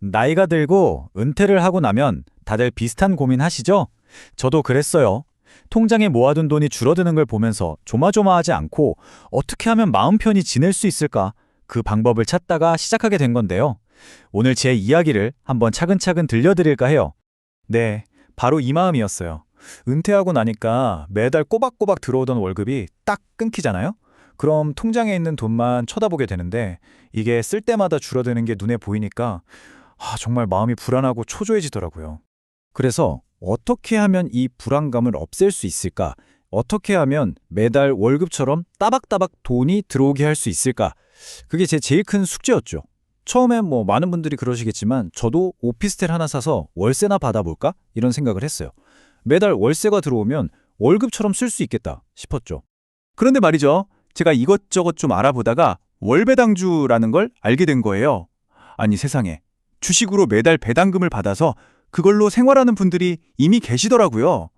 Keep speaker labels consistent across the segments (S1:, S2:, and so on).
S1: 나이가 들고 은퇴를 하고 나면 다들 비슷한 고민 하시죠? 저도 그랬어요. 통장에 모아둔 돈이 줄어드는 걸 보면서 조마조마하지 않고 어떻게 하면 마음 편히 지낼 수 있을까? 그 방법을 찾다가 시작하게 된 건데요. 오늘 제 이야기를 한번 차근차근 들려드릴까 해요. 네, 바로 이 마음이었어요. 은퇴하고 나니까 매달 꼬박꼬박 들어오던 월급이 딱 끊기잖아요? 그럼 통장에 있는 돈만 쳐다보게 되는데 이게 쓸 때마다 줄어드는 게 눈에 보이니까 정말 마음이 불안하고 초조해지더라고요. 그래서 어떻게 하면 이 불안감을 없앨 수 있을까? 어떻게 하면 매달 월급처럼 따박따박 돈이 들어오게 할 수 있을까? 그게 제 제일 큰 숙제였죠. 처음엔 많은 분들이 그러시겠지만 저도 오피스텔 하나 사서 월세나 받아볼까? 이런 생각을 했어요. 매달 월세가 들어오면 월급처럼 쓸 수 있겠다 싶었죠. 그런데 말이죠. 제가 이것저것 좀 알아보다가 월배당주라는 걸 알게 된 거예요. 아니 세상에. 주식으로 매달 배당금을 받아서 그걸로 생활하는 분들이 이미 계시더라고요.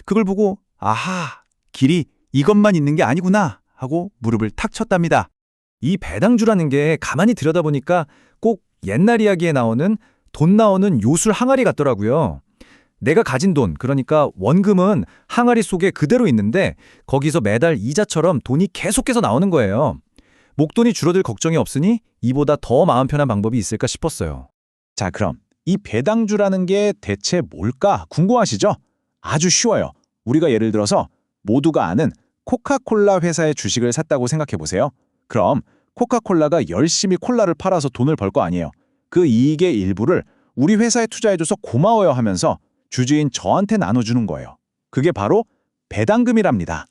S1: 그걸 보고 아하, 길이 이것만 있는 게 아니구나 하고 무릎을 탁 쳤답니다. 이 배당주라는 게 가만히 들여다보니까 꼭 옛날 이야기에 나오는 돈 나오는 요술 항아리 같더라고요. 내가 가진 돈, 그러니까 원금은 항아리 속에 그대로 있는데 거기서 매달 이자처럼 돈이 계속해서 나오는 거예요. 목돈이 줄어들 걱정이 없으니 이보다 더 마음 편한 방법이 있을까 싶었어요. 자, 그럼 이 배당주라는 게 대체 뭘까 궁금하시죠? 아주 쉬워요. 우리가 예를 들어서 모두가 아는 코카콜라 회사의 주식을 샀다고 생각해 보세요. 그럼 코카콜라가 열심히 콜라를 팔아서 돈을 벌 거 아니에요. 그 이익의 일부를 우리 회사에 투자해줘서 고마워요 하면서 주주인 저한테 나눠주는 거예요. 그게 바로 배당금이랍니다.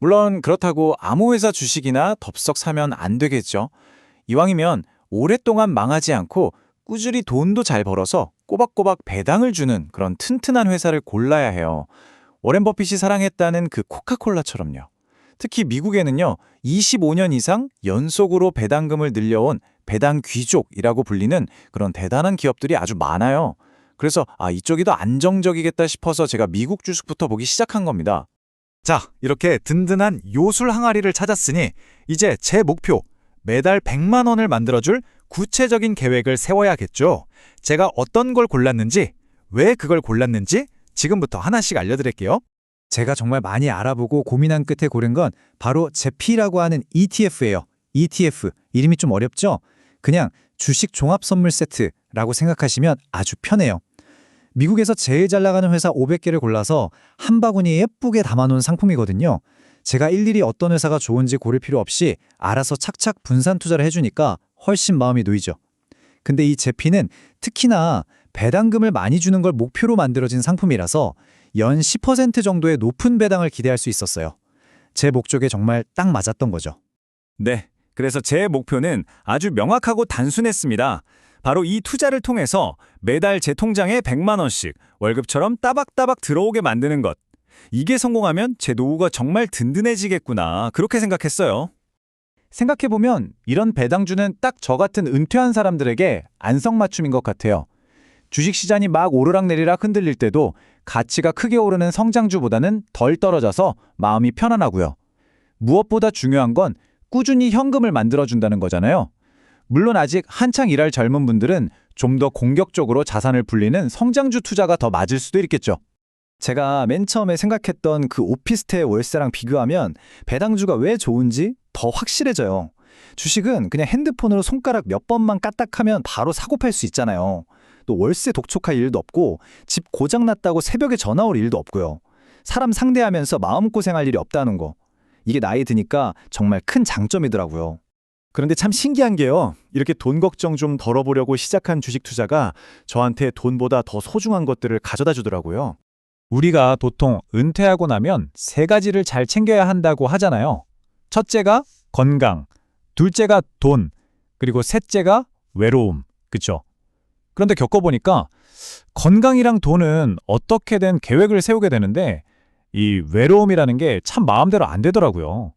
S1: 물론 그렇다고 아무 회사 주식이나 덥석 사면 안 되겠죠. 이왕이면 오랫동안 망하지 않고 꾸준히 돈도 잘 벌어서 꼬박꼬박 배당을 주는 그런 튼튼한 회사를 골라야 해요. 워렌 버핏이 사랑했다는 그 코카콜라처럼요. 특히 미국에는요, 25년 이상 연속으로 배당금을 늘려온 배당 귀족이라고 불리는 그런 대단한 기업들이 아주 많아요. 그래서 이쪽이 더 안정적이겠다 싶어서 제가 미국 주식부터 보기 시작한 겁니다. 자, 이렇게 든든한 요술 항아리를 찾았으니 이제 제 목표, 매달 100만 원을 만들어줄 구체적인 계획을 세워야겠죠. 제가 어떤 걸 골랐는지, 왜 그걸 골랐는지 지금부터 하나씩 알려드릴게요. 제가 정말 많이 알아보고 고민한 끝에 고른 건 바로 제피라고 하는 ETF예요. ETF, 이름이 좀 어렵죠? 그냥 주식 종합 선물 세트라고 생각하시면 아주 편해요. 미국에서 제일 잘 나가는 회사 500개를 골라서 한 바구니에 예쁘게 담아놓은 상품이거든요. 제가 일일이 어떤 회사가 좋은지 고를 필요 없이 알아서 착착 분산 투자를 해주니까 훨씬 마음이 놓이죠. 근데 이 제피는 특히나 배당금을 많이 주는 걸 목표로 만들어진 상품이라서 연 10% 정도의 높은 배당을 기대할 수 있었어요. 제 목적에 정말 딱 맞았던 거죠. 네, 그래서 제 목표는 아주 명확하고 단순했습니다. 바로 이 투자를 통해서 매달 제 통장에 100만 원씩 월급처럼 따박따박 들어오게 만드는 것. 이게 성공하면 제 노후가 정말 든든해지겠구나, 그렇게 생각했어요. 생각해보면 이런 배당주는 딱 저 같은 은퇴한 사람들에게 안성맞춤인 것 같아요. 주식시장이 막 오르락내리락 흔들릴 때도 가치가 크게 오르는 성장주보다는 덜 떨어져서 마음이 편안하고요. 무엇보다 중요한 건 꾸준히 현금을 만들어준다는 거잖아요. 물론 아직 한창 일할 젊은 분들은 좀 더 공격적으로 자산을 불리는 성장주 투자가 더 맞을 수도 있겠죠. 제가 맨 처음에 생각했던 그 오피스텔 월세랑 비교하면 배당주가 왜 좋은지 더 확실해져요. 주식은 그냥 핸드폰으로 손가락 몇 번만 까딱하면 바로 사고 팔 수 있잖아요. 또 월세 독촉할 일도 없고 집 고장났다고 새벽에 전화 올 일도 없고요. 사람 상대하면서 마음고생할 일이 없다는 거. 이게 나이 드니까 정말 큰 장점이더라고요. 그런데 참 신기한 게요. 이렇게 돈 걱정 좀 덜어보려고 시작한 주식 투자가 저한테 돈보다 더 소중한 것들을 가져다 주더라고요. 우리가 보통 은퇴하고 나면 세 가지를 잘 챙겨야 한다고 하잖아요. 첫째가 건강, 둘째가 돈, 그리고 셋째가 외로움. 그쵸? 그런데 겪어보니까 건강이랑 돈은 어떻게든 계획을 세우게 되는데 이 외로움이라는 게 참 마음대로 안 되더라고요.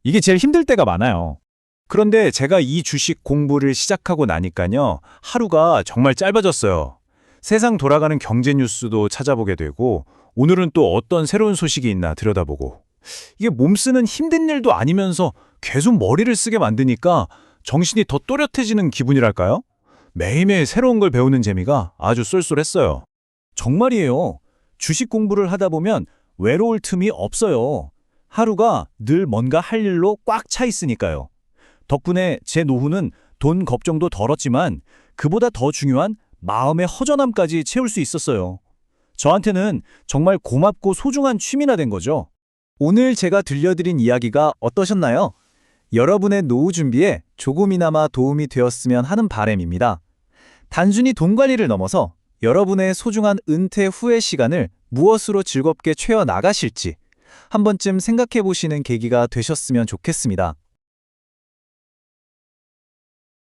S1: 이게 제일 힘들 때가 많아요. 그런데 제가 이 주식 공부를 시작하고 나니까요, 하루가 정말 짧아졌어요. 세상 돌아가는 경제 뉴스도 찾아보게 되고 오늘은 또 어떤 새로운 소식이 있나 들여다보고, 이게 몸 쓰는 힘든 일도 아니면서 계속 머리를 쓰게 만드니까 정신이 더 또렷해지는 기분이랄까요?
S2: 매일매일 새로운 걸 배우는 재미가 아주 쏠쏠했어요.
S1: 정말이에요. 주식 공부를 하다 보면 외로울 틈이 없어요. 하루가 늘 뭔가 할 일로 꽉 차 있으니까요. 덕분에 제 노후는 돈 걱정도 덜었지만 그보다 더 중요한 마음의 허전함까지 채울 수 있었어요. 저한테는 정말 고맙고 소중한 취미나 된 거죠. 오늘 제가 들려드린 이야기가 어떠셨나요? 여러분의 노후 준비에 조금이나마 도움이 되었으면 하는 바람입니다. 단순히 돈 관리를 넘어서 여러분의 소중한 은퇴 후의 시간을 무엇으로 즐겁게 채워 나가실지 한 번쯤 생각해 보시는 계기가 되셨으면 좋겠습니다.